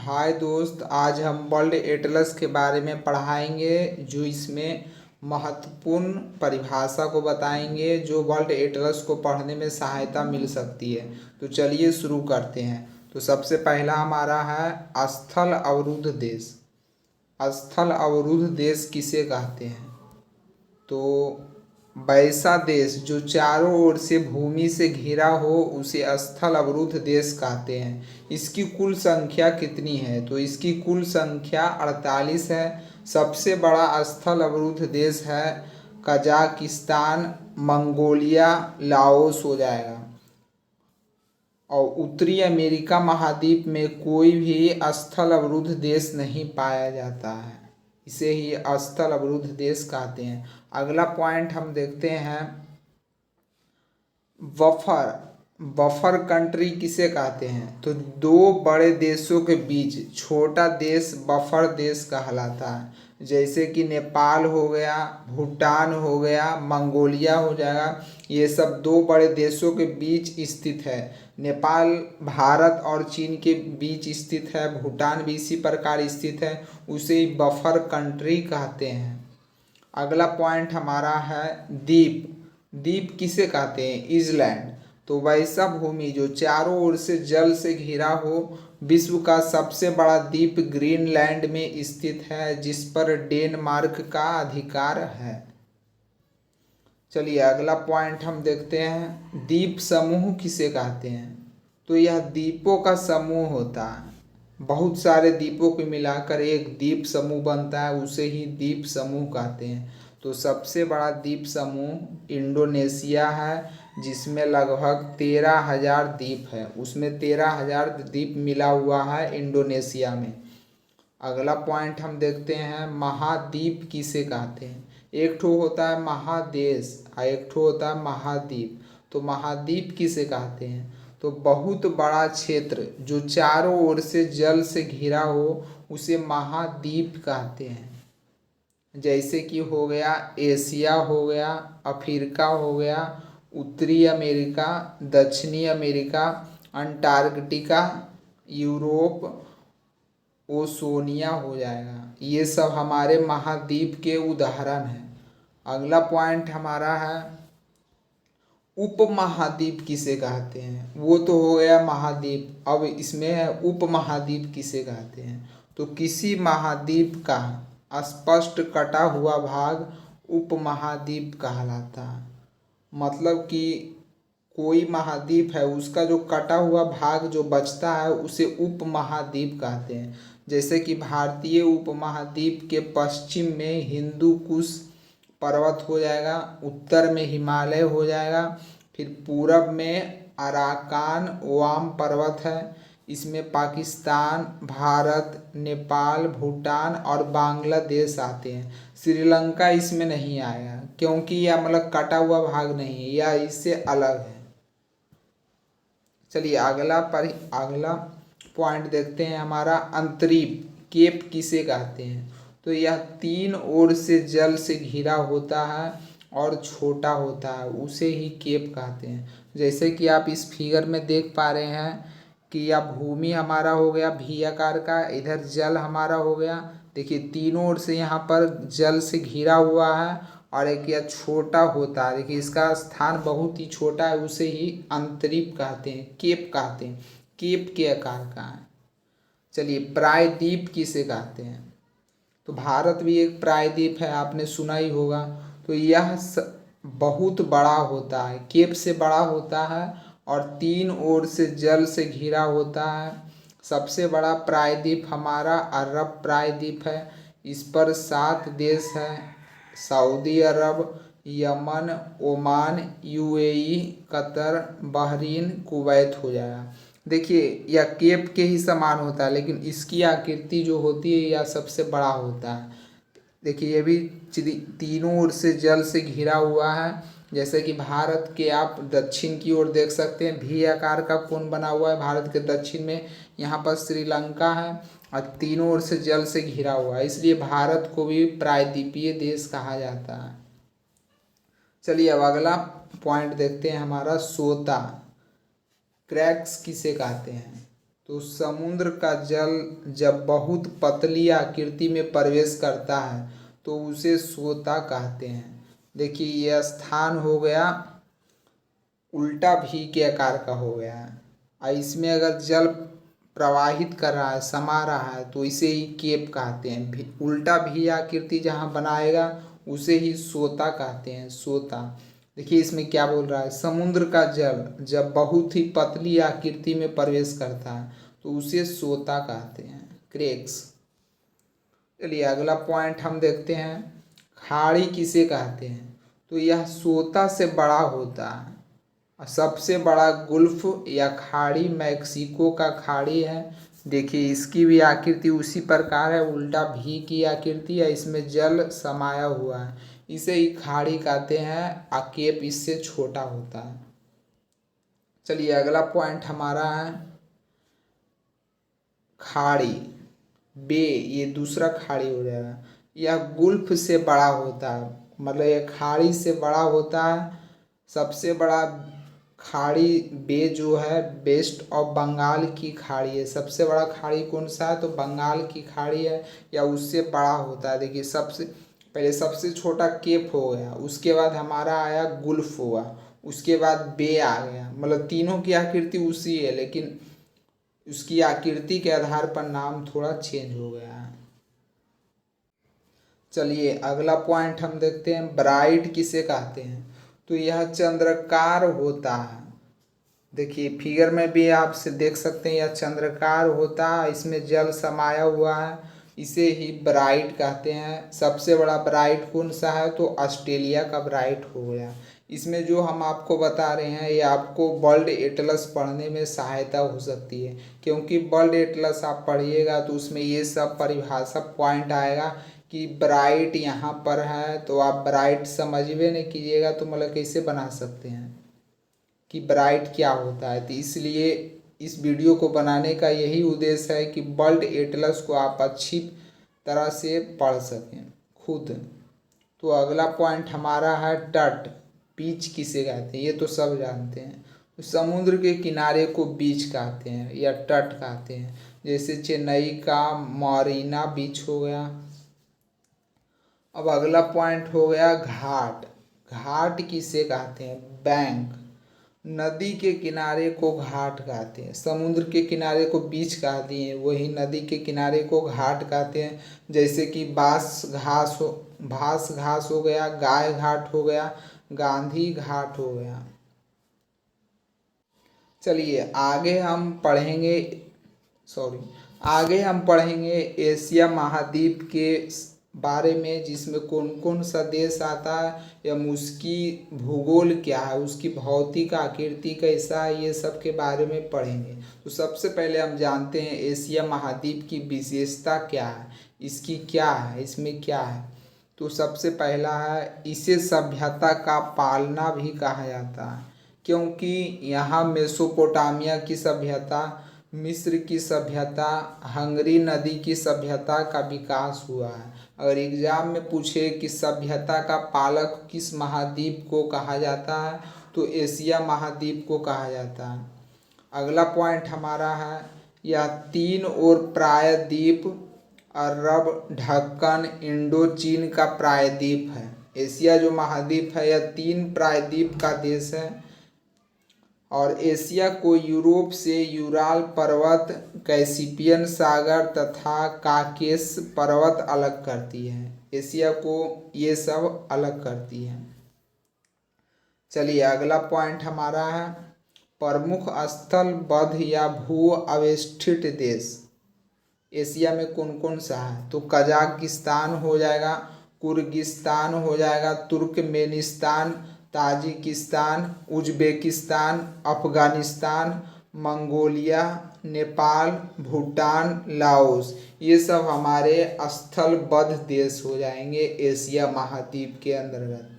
हाय दोस्त, आज हम वर्ल्ड एटलस के बारे में पढ़ाएंगे जो इसमें महत्वपूर्ण परिभाषा को बताएंगे जो वर्ल्ड एटलस को पढ़ने में सहायता मिल सकती है। तो चलिए शुरू करते हैं। तो सबसे पहला हमारा है स्थल अवरुद्ध देश। स्थल अवरुद्ध देश किसे कहते हैं? तो वैसा देश जो चारों ओर से भूमि से घिरा हो उसे स्थल अवरुद्ध देश कहते हैं। इसकी कुल संख्या कितनी है? तो इसकी कुल संख्या 48 है। सबसे बड़ा स्थल अवरुद्ध देश है कजाकिस्तान, मंगोलिया, लाओस हो जाएगा। और उत्तरी अमेरिका महाद्वीप में कोई भी स्थल अवरुद्ध देश नहीं पाया जाता है, इसे ही स्थल अवरुद्ध देश कहते हैं। अगला पॉइंट हम देखते हैं, बफर कंट्री किसे कहते हैं? तो दो बड़े देशों के बीच छोटा देश बफर देश कहलाता है। जैसे कि नेपाल हो गया, भूटान हो गया, मंगोलिया हो जाएगा। ये सब दो बड़े देशों के बीच स्थित है। नेपाल भारत और चीन के बीच स्थित है, भूटान भी इसी प्रकार स्थित है, उसे बफर कंट्री कहते हैं। अगला पॉइंट हमारा है द्वीप। द्वीप किसे कहते हैं? इजलैंड। तो वैसा भूमि जो चारों ओर से जल से घिरा हो। विश्व का सबसे बड़ा द्वीप ग्रीनलैंड में स्थित है, जिस पर डेनमार्क का अधिकार है। चलिए अगला पॉइंट हम देखते हैं, द्वीप समूह किसे कहते हैं? तो यह द्वीपों का समूह होता है। बहुत सारे द्वीपों को मिलाकर एक द्वीप समूह बनता है, उसे ही द्वीप समूह कहते हैं। तो सबसे बड़ा द्वीप समूह इंडोनेशिया है, जिसमें लगभग 13,000 द्वीप है। उसमें 13,000 द्वीप मिला हुआ है इंडोनेशिया में। अगला पॉइंट हम देखते हैं, महाद्वीप किसे कहते हैं? एक ठो होता है महादेश और एक ठो होता है महाद्वीप। तो महाद्वीप किसे कहते हैं? तो बहुत बड़ा क्षेत्र जो चारों ओर से जल से घिरा हो उसे महाद्वीप कहते हैं। जैसे कि हो गया एशिया, हो गया अफ्रीका, हो गया उत्तरी अमेरिका, दक्षिणी अमेरिका, अंटार्कटिका, यूरोप, ओशोनिया हो जाएगा। ये सब हमारे महाद्वीप के उदाहरण हैं। अगला पॉइंट हमारा है उपमहाद्वीप किसे कहते हैं? वो तो हो गया महाद्वीप, अब इसमें है उपमहाद्वीप किसे कहते हैं? तो किसी महाद्वीप का स्पष्ट कटा हुआ भाग उपमहाद्वीप कहलाता है। मतलब कि कोई महाद्वीप है, उसका जो कटा हुआ भाग जो बचता है उसे उपमहाद्वीप कहते हैं। जैसे कि भारतीय उपमहाद्वीप के पश्चिम में हिंदू कुश पर्वत हो जाएगा, उत्तर में हिमालय हो जाएगा, फिर पूरब में अराकान ओआम पर्वत है। इसमें पाकिस्तान, भारत, नेपाल, भूटान और बांग्लादेश आते हैं। श्रीलंका इसमें नहीं आया क्योंकि यह मतलब कटा हुआ भाग नहीं है, यह इससे अलग है। चलिए अगला पॉइंट देखते हैं हमारा अंतरीप। केप किसे कहते हैं? तो यह तीन ओर से जल से घिरा होता है और छोटा होता है, उसे ही केप कहते हैं। जैसे कि आप इस फिगर में देख पा रहे हैं कि यह भूमि हमारा हो गया भी आकार का, इधर जल हमारा हो गया। देखिए तीनों ओर से यहाँ पर जल से घिरा हुआ है और एक यह छोटा होता है। देखिए इसका स्थान बहुत ही छोटा है, उसे ही अंतरीप कहते हैं, केप कहते हैं। केप के आकार का है। चलिए प्रायद्वीप किसे कहते हैं? तो भारत भी एक प्रायद्वीप है, आपने सुना ही होगा। तो यह बहुत बड़ा होता है, केप से बड़ा होता है और तीन ओर से जल से घिरा होता है। सबसे बड़ा प्रायद्वीप हमारा अरब प्रायद्वीप है। इस पर 7 देश हैं, Saudi Arabia, Yemen, Oman, UAE, Qatar, Bahrain, Kuwait हो जाएगा। देखिए यह केप के ही समान होता है, लेकिन इसकी आकृति जो होती है यह सबसे बड़ा होता है। देखिए ये भी तीनों ओर से जल से घिरा हुआ है। जैसे कि भारत के आप दक्षिण की ओर देख सकते हैं, भी आकार का कोण बना हुआ है भारत के दक्षिण में। यहाँ पर श्रीलंका है और तीनों ओर से जल से घिरा हुआ है, इसलिए भारत को भी प्रायद्वीपीय देश कहा जाता है। चलिए अब अगला पॉइंट देखते हैं हमारा सोता। क्रैक्स किसे कहते हैं? तो समुद्र का जल जब बहुत पतली आकृति में प्रवेश करता है तो उसे सोता कहते हैं। देखिए यह स्थान हो गया उल्टा भी के आकार का हो गया है और इसमें अगर जल प्रवाहित कर रहा है, समा रहा है, तो इसे ही केप कहते हैं। उल्टा भी आकृति जहाँ बनाएगा उसे ही सोता कहते हैं, सोता। देखिए इसमें क्या बोल रहा है, समुद्र का जल जब बहुत ही पतली आकृति में प्रवेश करता है तो उसे सोता कहते हैं, क्रेक्स। चलिए अगला पॉइंट हम देखते हैं, खाड़ी किसे कहते हैं। तो यह सोता से बड़ा होता है। सबसे बड़ा गुल्फ या खाड़ी मैक्सिको का खाड़ी है। देखिए इसकी भी आकृति उसी प्रकार है, उल्टा भी की आकृति है, इसमें जल समाया हुआ है, इसे ही खाड़ी कहते हैं। केप इससे छोटा होता है। चलिए अगला पॉइंट हमारा है खाड़ी बे, ये दूसरा खाड़ी हो जाएगा। यह गुल्फ से बड़ा होता है, मतलब यह खाड़ी से बड़ा होता है। सबसे बड़ा खाड़ी बे जो है वेस्ट ऑफ बंगाल की खाड़ी है। सबसे बड़ा खाड़ी कौन सा है, तो बंगाल की खाड़ी है या उससे बड़ा होता है। देखिए सबसे पहले सबसे छोटा केप हो गया, उसके बाद हमारा आया गुल्फ हुआ, उसके बाद बे आ गया। मतलब तीनों की आकृति उसी है, लेकिन उसकी आकृति के आधार पर नाम थोड़ा चेंज हो गया है। चलिए अगला पॉइंट हम देखते हैं, ब्राइट किसे कहते हैं। तो यह चंद्राकार होता है। देखिए फिगर में भी आप से देख सकते हैं, यह चंद्राकार होता है, इसमें जल समाया हुआ है, इसे ही ब्राइट कहते हैं। सबसे बड़ा ब्राइट कौन सा है, तो ऑस्ट्रेलिया का ब्राइट हो गया। इसमें जो हम आपको बता रहे हैं ये आपको वर्ल्ड एटलस पढ़ने में सहायता हो सकती है, क्योंकि वर्ल्ड एटलस आप पढ़िएगा तो उसमें ये सब परिभाषा पॉइंट आएगा कि ब्राइट यहाँ पर है, तो आप ब्राइट समझिए नहीं कीजिएगा तो मतलब कैसे बना सकते हैं कि ब्राइट क्या होता है। तो इसलिए इस वीडियो को बनाने का यही उद्देश्य है कि वर्ल्ड एटलस को आप अच्छी तरह से पढ़ सकें खुद। तो अगला पॉइंट हमारा है तट, बीच किसे कहते हैं, ये तो सब जानते हैं। तो समुद्र के किनारे को बीच कहते हैं या तट कहते हैं। जैसे चेन्नई का मरीना बीच हो गया। अब अगला पॉइंट हो गया घाट। घाट किसे कहते हैं, बैंक। नदी के किनारे को घाट कहते हैं। समुद्र के किनारे को बीच कह दिए, वही नदी के किनारे को घाट कहते हैं। जैसे कि भास घास हो गया, गाय घाट हो गया, गांधी घाट हो गया। चलिए आगे हम पढ़ेंगे एशिया महाद्वीप के बारे में, जिसमें कौन कौन सा देश आता है एवं उसकी भूगोल क्या है, उसकी भौतिक आकृति कैसा है, ये सब के बारे में पढ़ेंगे। तो सबसे पहले हम जानते हैं एशिया महाद्वीप की विशेषता क्या है, इसकी क्या है, इसमें क्या है। तो सबसे पहला है इसे सभ्यता का पालना भी कहा जाता है, क्योंकि यहाँ मेसोपोटामिया की सभ्यता, मिस्र की सभ्यता, हंगरी नदी की सभ्यता का विकास हुआ है। अगर एग्जाम में पूछे कि सभ्यता का पालक किस महाद्वीप को कहा जाता है, तो एशिया महाद्वीप को कहा जाता है। अगला पॉइंट हमारा है यह तीन और प्रायद्वीप, अरब, ढक्कन, इंडो चीन का प्रायद्वीप है। एशिया जो महाद्वीप है यह तीन प्रायद्वीप का देश है। और एशिया को यूरोप से यूराल पर्वत, कैस्पियन सागर तथा काकेश पर्वत अलग करती है। एशिया को ये सब अलग करती है। चलिए अगला पॉइंट हमारा है प्रमुख स्थल बद्ध या भू अवस्थित देश। एशिया में कौन कौन सा है, तो कजाकिस्तान हो जाएगा, कुर्गिस्तान हो जाएगा, Turkmenistan, Tajikistan, Uzbekistan, Afghanistan, Mongolia, Nepal, Bhutan, Laos, ये सब हमारे स्थलबद्ध देश हो जाएंगे एशिया महाद्वीप के अंतर्गत।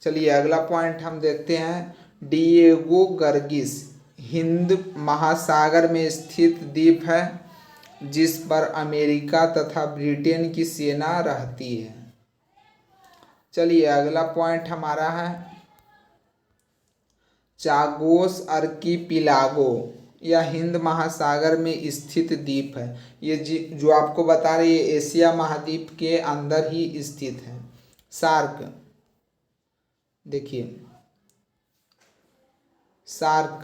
चलिए अगला पॉइंट हम देखते हैं डिएगो गर्गिस हिंद महासागर में स्थित द्वीप है, जिस पर अमेरिका तथा ब्रिटेन की सेना रहती है। चलिए अगला पॉइंट हमारा है चागोस आर्किपिलागो। या हिंद महासागर में स्थित द्वीप है। ये जो आपको बता रहे ये एशिया महाद्वीप के अंदर ही स्थित है। सार्क, देखिए SAARC,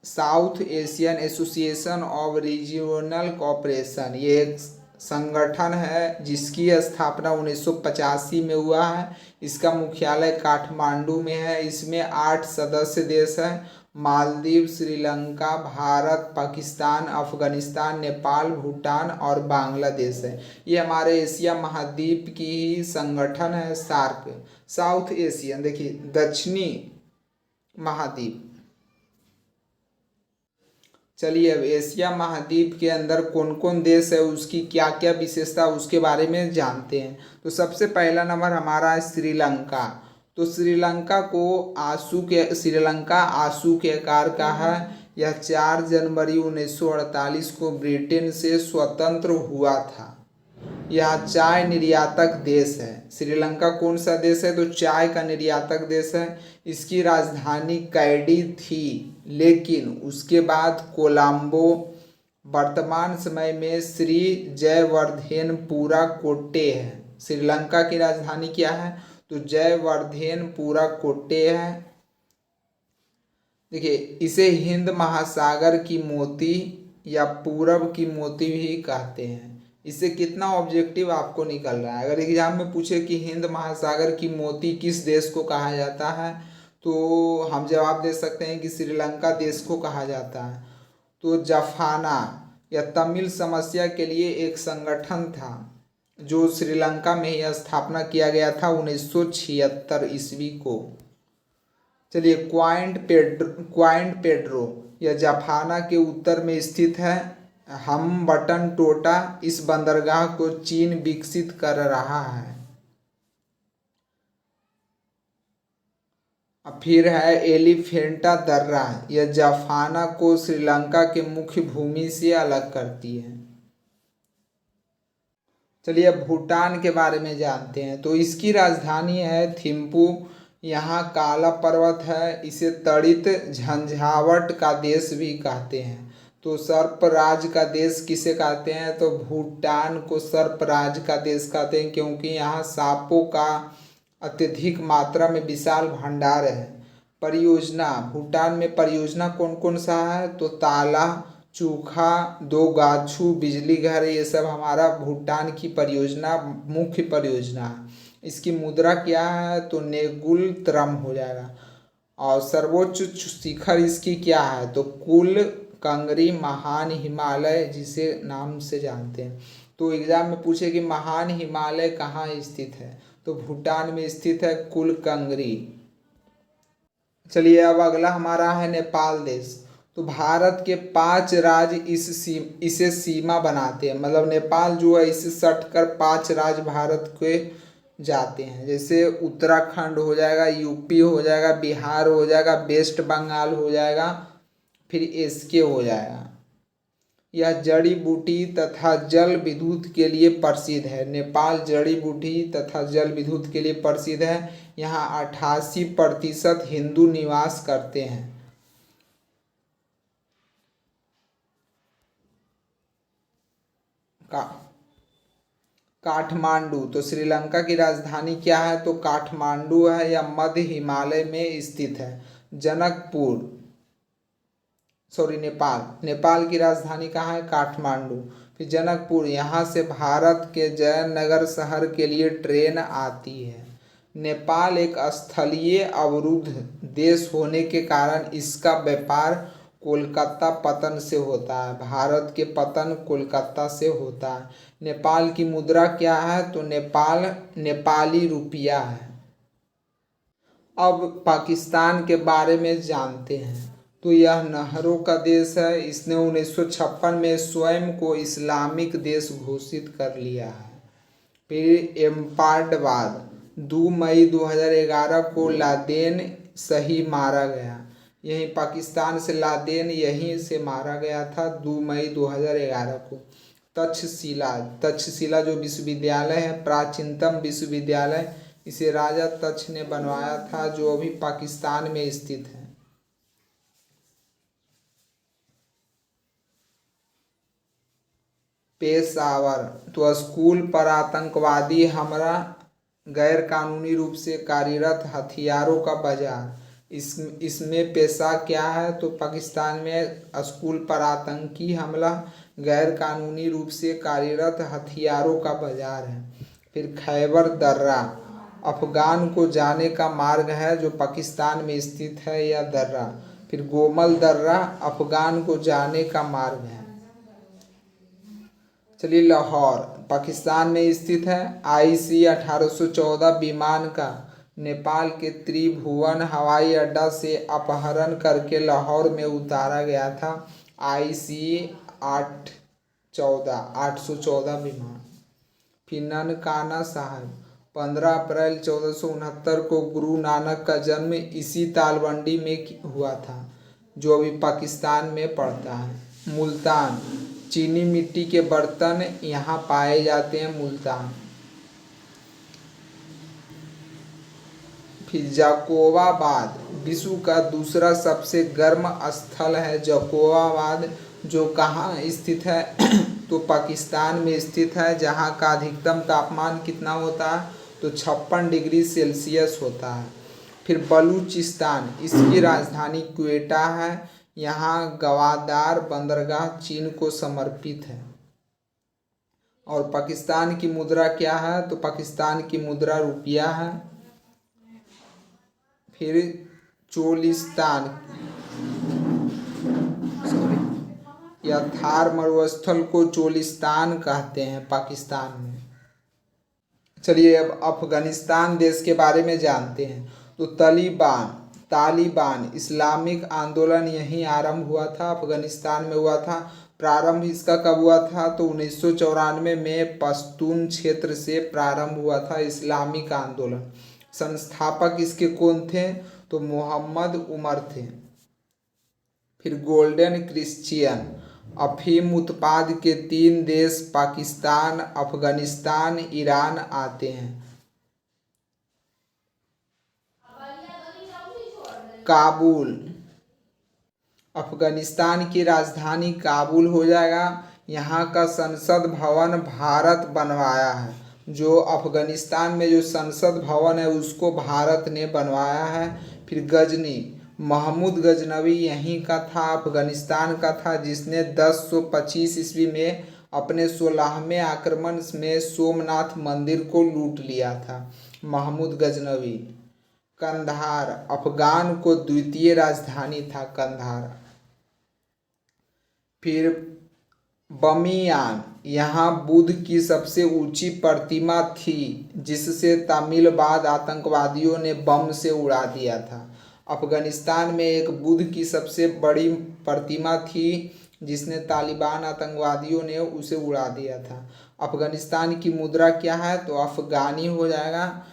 South Asian Association of Regional Cooperation, ये एक संगठन है जिसकी स्थापना 1985 में हुआ है। इसका मुख्यालय काठमांडू में है। इसमें 8 सदस्य देश हैं, मालदीव, श्रीलंका, भारत, पाकिस्तान, अफगानिस्तान, नेपाल, भूटान और बांग्लादेश है। ये हमारे एशिया महाद्वीप की ही संगठन है सार्क। साउथ एशियन, देखिए दक्षिणी महाद्वीप। चलिए अब एशिया महाद्वीप के अंदर कौन कौन देश है, उसकी क्या क्या विशेषता, उसके बारे में जानते हैं। तो सबसे पहला नंबर हमारा है श्रीलंका। तो श्रीलंका आंसू के आकार का है। यह 4 जनवरी 1948 को ब्रिटेन से स्वतंत्र हुआ था। यह चाय निर्यातक देश है। श्रीलंका कौन सा देश है, तो चाय का निर्यातक देश है। इसकी राजधानी कैडी थी, लेकिन उसके बाद कोलंबो। वर्तमान समय में श्री जयवर्धनेपुरा कोट्टे है। श्रीलंका की राजधानी क्या है, तो जयवर्धनेपुरा कोट्टे है। देखिए इसे हिंद महासागर की मोती या पूरब की मोती भी कहते हैं। इससे कितना ऑब्जेक्टिव आपको निकल रहा है। अगर एग्जाम में पूछे कि हिंद महासागर की मोती किस देश को कहा जाता है, तो हम जवाब दे सकते हैं कि श्रीलंका देश को कहा जाता है। तो जाफना या तमिल समस्या के लिए एक संगठन था जो श्रीलंका में ही स्थापना किया गया था 1976 ईस्वी को। चलिए क्वाइंट पेड्रो यह जाफना के उत्तर में स्थित है। हम्बटन टोटा, इस बंदरगाह को चीन विकसित कर रहा है। फिर है एलिफेंटा दर्रा, यह जाफना को श्रीलंका के मुख्य भूमि से अलग करती है। चलिए अब भूटान के बारे में जानते हैं। तो इसकी राजधानी है थिम्पू। यहाँ काला पर्वत है। इसे तड़ित झंझावट का देश भी कहते हैं। तो सर्पराज का देश किसे कहते हैं, तो भूटान को सर्पराज का देश कहते हैं, क्योंकि यहाँ सांपों का अत्यधिक मात्रा में विशाल भंडार है। परियोजना, भूटान में परियोजना कौन कौन सा है, तो ताला, चूखा, 2 गाछू, बिजली घर, ये सब हमारा भूटान की परियोजना, मुख्य परियोजना है। इसकी मुद्रा क्या है, तो नेगुल त्रम हो जाएगा। और सर्वोच्च शिखर इसकी क्या है, तो कुल कंगरी महान हिमालय जिसे नाम से जानते हैं। तो एग्जाम में पूछे कि महान हिमालय कहाँ स्थित है, तो भूटान में स्थित है कुल कंगरी। चलिए अब अगला हमारा है नेपाल देश। तो भारत के 5 राज्य इसे सीमा बनाते हैं। मतलब नेपाल जो है इसे सट कर 5 राज्य भारत के जाते हैं। जैसे उत्तराखंड हो जाएगा, यूपी हो जाएगा, बिहार हो जाएगा, वेस्ट बंगाल हो जाएगा, फिर एसके हो जाएगा। यह जड़ी बूटी तथा जल विद्युत के लिए प्रसिद्ध है। नेपाल जड़ी बूटी तथा जल विद्युत के लिए प्रसिद्ध है। यहाँ 88% हिंदू निवास करते हैं। काठमांडू, तो श्रीलंका की राजधानी क्या है, तो काठमांडू है। यह मध्य हिमालय में स्थित है। नेपाल की राजधानी कहाँ है, काठमांडू। फिर जनकपुर, यहाँ से भारत के जयनगर शहर के लिए ट्रेन आती है। नेपाल एक स्थलीय अवरुद्ध देश होने के कारण इसका व्यापार कोलकाता पतन से होता है। भारत के पतन कोलकाता से होता है। नेपाल की मुद्रा क्या है, तो नेपाली रुपया है। अब पाकिस्तान के बारे में जानते हैं। तो यह नहरों का देश है। इसने 1956 में स्वयं को इस्लामिक देश घोषित कर लिया है। फिर एम्पार्डवाद, 2 मई 2011 को लादेन सही मारा गया। यहीं पाकिस्तान से लादेन यहीं से मारा गया था 2 मई 2011 को। तक्षशिला जो विश्वविद्यालय है, प्राचीनतम विश्वविद्यालय, इसे राजा तक्ष ने बनवाया था, जो अभी पाकिस्तान में स्थित है। पेशावर, तो स्कूल पर आतंकवादी हमला, गैर कानूनी रूप से कार्यरत हथियारों का बाजार। इसमें पेशा क्या है? तो पाकिस्तान में स्कूल पर आतंकी हमला, गैर कानूनी रूप से कार्यरत हथियारों का बाजार है। फिर खैबर दर्रा अफगान को जाने का मार्ग है जो पाकिस्तान में स्थित है यह दर्रा। फिर गोमल दर्रा अफगान को जाने का मार्ग है। चलिए लाहौर पाकिस्तान में स्थित है। IC 1814 विमान का नेपाल के त्रिभुवन हवाई अड्डा से अपहरण करके लाहौर में उतारा गया था। IC 814 विमान। फिर ननकाना साहब 15 अप्रैल 1469 को गुरु नानक का जन्म इसी तालवंडी में हुआ था जो अभी पाकिस्तान में पड़ता है। मुल्तान चीनी मिट्टी के बर्तन यहाँ पाए जाते हैं मुल्तान। फिर जाकोबाबाद विश्व का दूसरा सबसे गर्म स्थल है जाकोबाबाद, जो कहाँ स्थित है? तो पाकिस्तान में स्थित है, जहाँ का अधिकतम तापमान कितना होता है? तो 56 डिग्री सेल्सियस होता है। फिर बलूचिस्तान इसकी राजधानी क्वेटा है। यहाँ गवादार बंदरगाह चीन को समर्पित है। और पाकिस्तान की मुद्रा क्या है? तो पाकिस्तान की मुद्रा रुपया है। फिर चोलिस्तान या थार मरुस्थल को चोलिस्तान कहते हैं पाकिस्तान में। चलिए अब अफगानिस्तान देश के बारे में जानते हैं। तो तालिबान इस्लामिक आंदोलन यहीं आरंभ हुआ था, अफगानिस्तान में हुआ था। प्रारंभ इसका कब हुआ था? तो 1994 में पश्तून क्षेत्र से प्रारंभ हुआ था इस्लामिक आंदोलन। संस्थापक इसके कौन थे? तो मोहम्मद उमर थे। फिर गोल्डन क्रिश्चियन अफीम उत्पाद के 3 देश पाकिस्तान, अफगानिस्तान, ईरान आते हैं। काबुल अफगानिस्तान की राजधानी काबुल हो जाएगा। यहाँ का संसद भवन भारत बनवाया है। जो अफगानिस्तान में जो संसद भवन है उसको भारत ने बनवाया है। फिर गजनी महमूद गजनवी यहीं का था, अफगानिस्तान का था, जिसने 1025 ईस्वी में अपने 16वें आक्रमण में सोमनाथ मंदिर को लूट लिया था। महमूद गजनवी। कंधार अफगान को द्वितीय राजधानी था कंधार। फिर बमियान यहाँ बुद्ध की सबसे ऊंची प्रतिमा थी जिससे तमिलवाद आतंकवादियों ने बम से उड़ा दिया था। अफगानिस्तान में एक बुद्ध की सबसे बड़ी प्रतिमा थी जिसने तालिबान आतंकवादियों ने उसे उड़ा दिया था। अफगानिस्तान की मुद्रा क्या है? तो अफगानी हो जाएगा।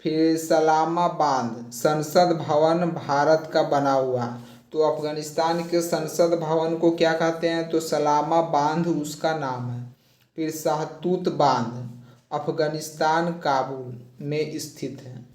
फिर सलामा बांध संसद भवन भारत का बना हुआ। तो अफगानिस्तान के संसद भवन को क्या कहते हैं? तो सलामा बांध उसका नाम है। फिर शाहतूत बांध अफगानिस्तान काबुल में स्थित है।